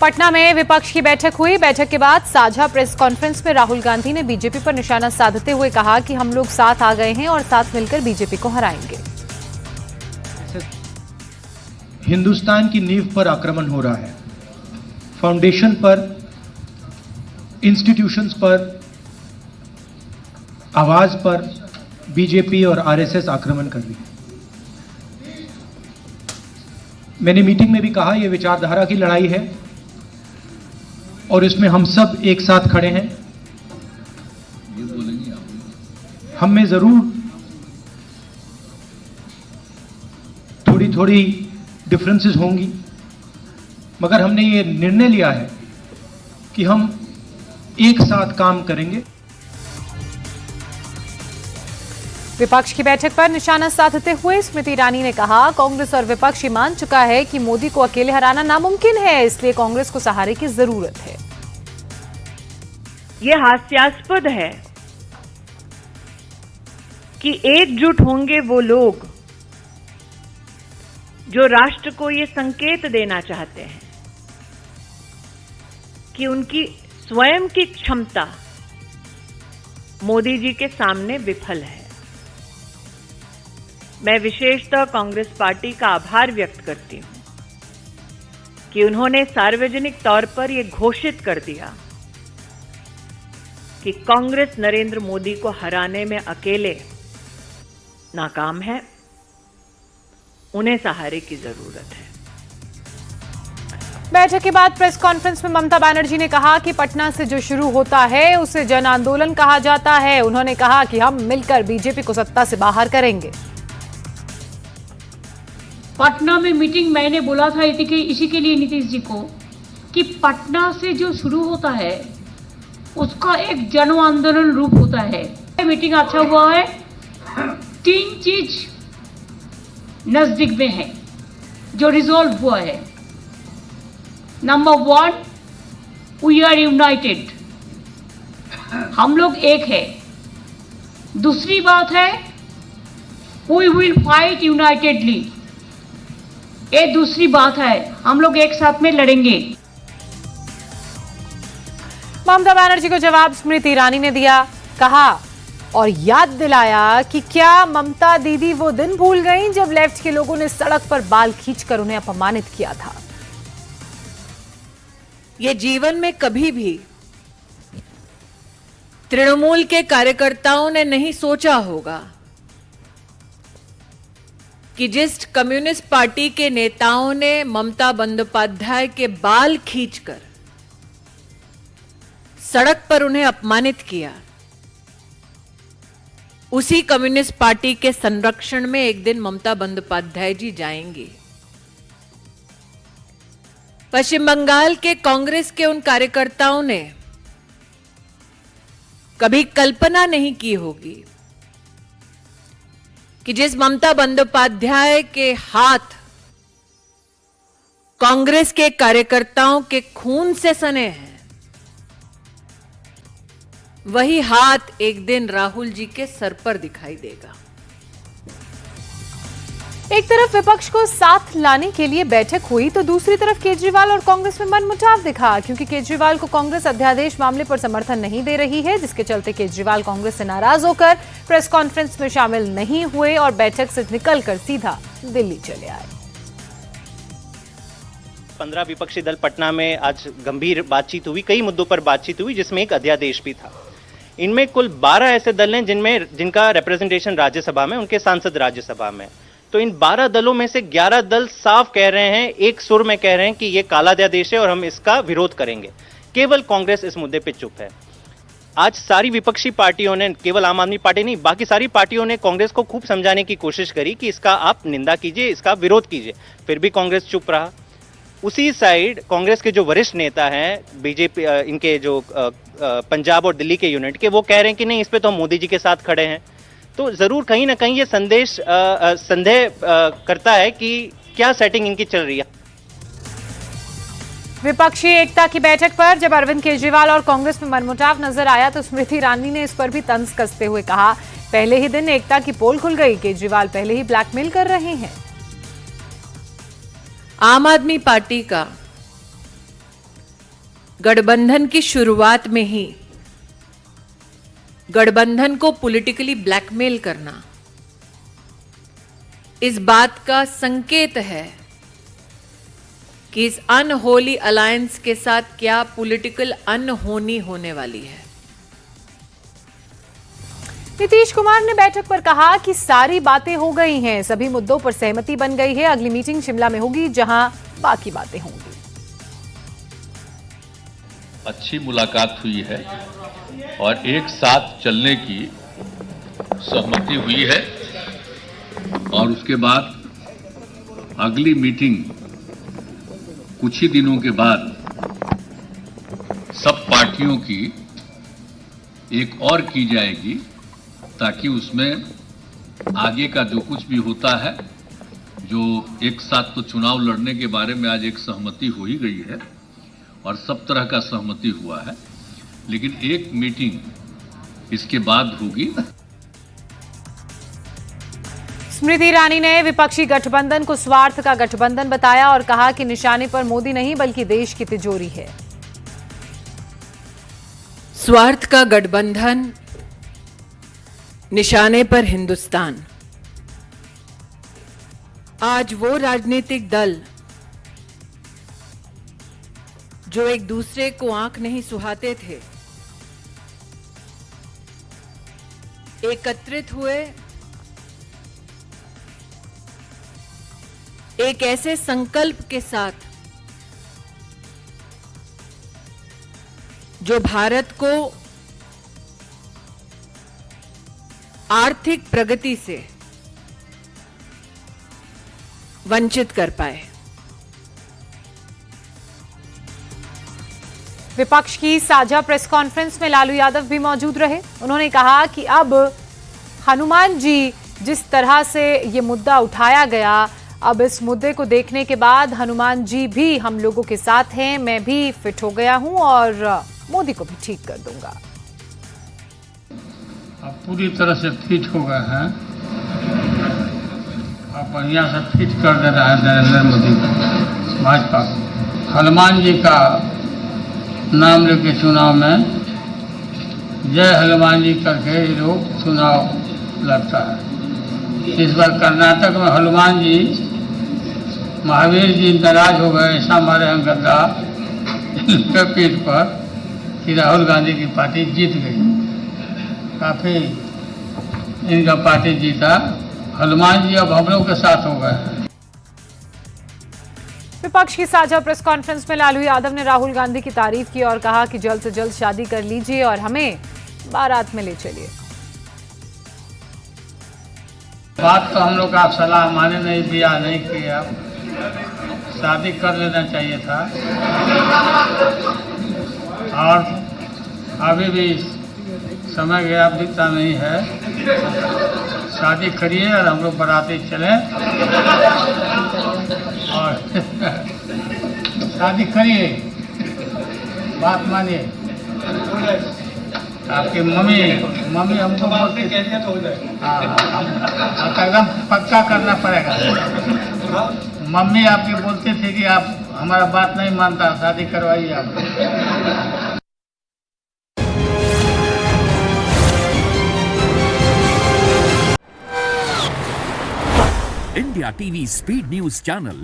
पटना में विपक्ष की बैठक हुई। बैठक के बाद साझा प्रेस कॉन्फ्रेंस में राहुल गांधी ने बीजेपी पर निशाना साधते हुए कहा कि हम लोग साथ आ गए हैं और साथ मिलकर बीजेपी को हराएंगे। हिंदुस्तान की नींव पर आक्रमण हो रहा है, फाउंडेशन पर, इंस्टीट्यूशंस पर, आवाज पर बीजेपी और आरएसएस आक्रमण कर रही है। मैंने मीटिंग में भी कहा, यह विचारधारा की लड़ाई है और इसमें हम सब एक साथ खड़े हैं। हम में जरूर थोड़ी थोड़ी डिफरेंसेस होंगी, मगर हमने ये निर्णय लिया है कि हम एक साथ काम करेंगे। विपक्ष की बैठक पर निशाना साधते हुए स्मृति ईरानी ने कहा, कांग्रेस और विपक्ष ये मान चुका है कि मोदी को अकेले हराना नामुमकिन है, इसलिए कांग्रेस को सहारे की जरूरत है। ये हास्यास्पद है कि एकजुट होंगे वो लोग जो राष्ट्र को ये संकेत देना चाहते हैं कि उनकी स्वयं की क्षमता मोदी जी के सामने विफल है। मैं विशेषतः कांग्रेस पार्टी का आभार व्यक्त करती हूं कि उन्होंने सार्वजनिक तौर पर यह घोषित कर दिया कि कांग्रेस नरेंद्र मोदी को हराने में अकेले नाकाम है, उन्हें सहारे की जरूरत है। बैठक के बाद प्रेस कॉन्फ्रेंस में ममता बनर्जी ने कहा कि पटना से जो शुरू होता है उसे जन आंदोलन कहा जाता है। उन्होंने कहा कि हम मिलकर बीजेपी को सत्ता से बाहर करेंगे। पटना में मीटिंग मैंने बोला था इसी के लिए नीतीश जी को कि पटना से जो शुरू होता है उसका एक जन आंदोलन रूप होता है। मीटिंग अच्छा हुआ है। 3 चीज नजदीक में है जो रिजॉल्व हुआ है। नंबर 1, वी आर यूनाइटेड, हम लोग एक है। दूसरी बात है, वी विल फाइट यूनाइटेडली, ये दूसरी बात है, हम लोग एक साथ में लड़ेंगे। ममता बनर्जी को जवाब स्मृति ईरानी ने दिया, कहा और याद दिलाया कि क्या ममता दीदी वो दिन भूल गईं जब लेफ्ट के लोगों ने सड़क पर बाल खींचकर उन्हें अपमानित किया था। ये जीवन में कभी भी तृणमूल के कार्यकर्ताओं ने नहीं सोचा होगा कि जिस कम्युनिस्ट पार्टी के नेताओं ने ममता बंदोपाध्याय के बाल खींचकर सड़क पर उन्हें अपमानित किया, उसी कम्युनिस्ट पार्टी के संरक्षण में एक दिन ममता बंदोपाध्याय जी जाएंगी। पश्चिम बंगाल के कांग्रेस के उन कार्यकर्ताओं ने कभी कल्पना नहीं की होगी कि जिस ममता बंदोपाध्याय के हाथ कांग्रेस के कार्यकर्ताओं के खून से सने हैं, वही हाथ एक दिन राहुल जी के सर पर दिखाई देगा। एक तरफ विपक्ष को साथ लाने के लिए बैठक हुई तो दूसरी तरफ केजरीवाल और कांग्रेस में मनमुटाव दिखा, क्योंकि केजरीवाल को कांग्रेस अध्यादेश मामले पर समर्थन नहीं दे रही है, जिसके चलते केजरीवाल कांग्रेस से नाराज होकर प्रेस कॉन्फ्रेंस में शामिल नहीं हुए और बैठक से निकलकर सीधा दिल्ली चले आए। 15 विपक्षी दल पटना में आज गंभीर बातचीत हुई, कई मुद्दों पर बातचीत हुई, जिसमें एक अध्यादेश भी था। इनमें कुल 12 ऐसे दल हैं जिनका रिप्रेजेंटेशन राज्यसभा में, उनके सांसद राज्यसभा में। तो इन 12 दलों में से 11 दल साफ कह रहे हैं, एक सुर में कह रहे हैं कि यह काला अध्यादेश है और हम इसका विरोध करेंगे। केवल कांग्रेस इस मुद्दे पे चुप है। आज सारी विपक्षी पार्टियों ने, केवल आम आदमी पार्टी नहीं, बाकी सारी पार्टियों ने कांग्रेस को खूब समझाने की कोशिश करी कि इसका आप निंदा कीजिए, इसका विरोध कीजिए, फिर भी कांग्रेस चुप रहा। उसी साइड कांग्रेस के जो वरिष्ठ नेता हैं, बीजेपी इनके जो पंजाब और दिल्ली के यूनिट के, वो कह रहे हैं कि नहीं, इस पे तो हम मोदी जी के साथ खड़े हैं। तो जरूर कहीं ना कहीं ये संदेह करता है कि क्या सेटिंग इनकी चल रही है। विपक्षी एकता की बैठक पर जब अरविंद केजरीवाल और कांग्रेस में मनमुटाव नजर आया तो स्मृति ईरानी ने इस पर भी तंज कसते हुए कहा, पहले ही दिन एकता की पोल खुल गई, केजरीवाल पहले ही ब्लैकमेल कर रहे हैं। आम आदमी पार्टी का गठबंधन की शुरुआत में ही गठबंधन को पॉलिटिकली ब्लैकमेल करना इस बात का संकेत है कि इस अनहोली अलायंस के साथ क्या पॉलिटिकल अनहोनी होने वाली है। नीतीश कुमार ने बैठक पर कहा कि सारी बातें हो गई हैं, सभी मुद्दों पर सहमति बन गई है। अगली मीटिंग शिमला में होगी जहां बाकी बातें होंगी। अच्छी मुलाकात हुई है और एक साथ चलने की सहमति हुई है और उसके बाद अगली मीटिंग कुछ ही दिनों के बाद सब पार्टियों की एक और की जाएगी ताकि उसमें आगे का जो कुछ भी होता है, जो एक साथ तो चुनाव लड़ने के बारे में आज एक सहमति हो ही गई है और सब तरह का सहमति हुआ है, लेकिन एक मीटिंग इसके बाद होगी। स्मृति ईरानी ने विपक्षी गठबंधन को स्वार्थ का गठबंधन बताया और कहा कि निशाने पर मोदी नहीं बल्कि देश की तिजोरी है। स्वार्थ का गठबंधन, निशाने पर हिंदुस्तान। आज वो राजनीतिक दल जो एक दूसरे को आंख नहीं सुहाते थे, एकत्रित हुए एक ऐसे संकल्प के साथ जो भारत को आर्थिक प्रगति से वंचित कर पाए। विपक्ष की साझा प्रेस कॉन्फ्रेंस में लालू यादव भी मौजूद रहे। उन्होंने कहा कि अब हनुमान जी जिस तरह से ये मुद्दा उठाया गया, अब इस मुद्दे को देखने के बाद हनुमान जी भी हम लोगों के साथ हैं। मैं भी फिट हो गया हूं और मोदी को भी ठीक कर दूंगा। आप पूरी तरह से फिट हो गए हैं, आप बढ़िया से फिट कर दे रहे हैं नरेंद्र मोदी को, भाजपा को। हनुमान जी का नाम लेके चुनाव में जय हनुमान जी करके ये लोग चुनाव लड़ता है। इस बार कर्नाटक में हनुमान जी, महावीर जी नाराज हो गए, ऐसा मारे हैं गद्दा इनके पीठ पर कि राहुल गांधी की पार्टी जीत गई। काफ़ी इनका पार्टी जीता। हनुमान जी अब हम लोग के साथ हो गए हैं। विपक्ष की साझा प्रेस कॉन्फ्रेंस में लालू यादव ने राहुल गांधी की तारीफ की और कहा कि जल्द से जल्द शादी कर लीजिए और हमें बारात में ले चलिए। बात तो हम लोग का आप सलाह माने नहीं, दिया नहीं कि आप शादी कर लेना चाहिए था और अभी भी समय गया बीता नहीं है। शादी करिए और हम लोग बाराती चलें और शादी करिए, बात मानिए। आपकी मम्मी हमको बोलती हाँ, एकदम पक्का करना पड़ेगा। मम्मी आपकी बोलती थी कि आप हमारा बात नहीं मानता, शादी करवाइए आप। India TV speed news channel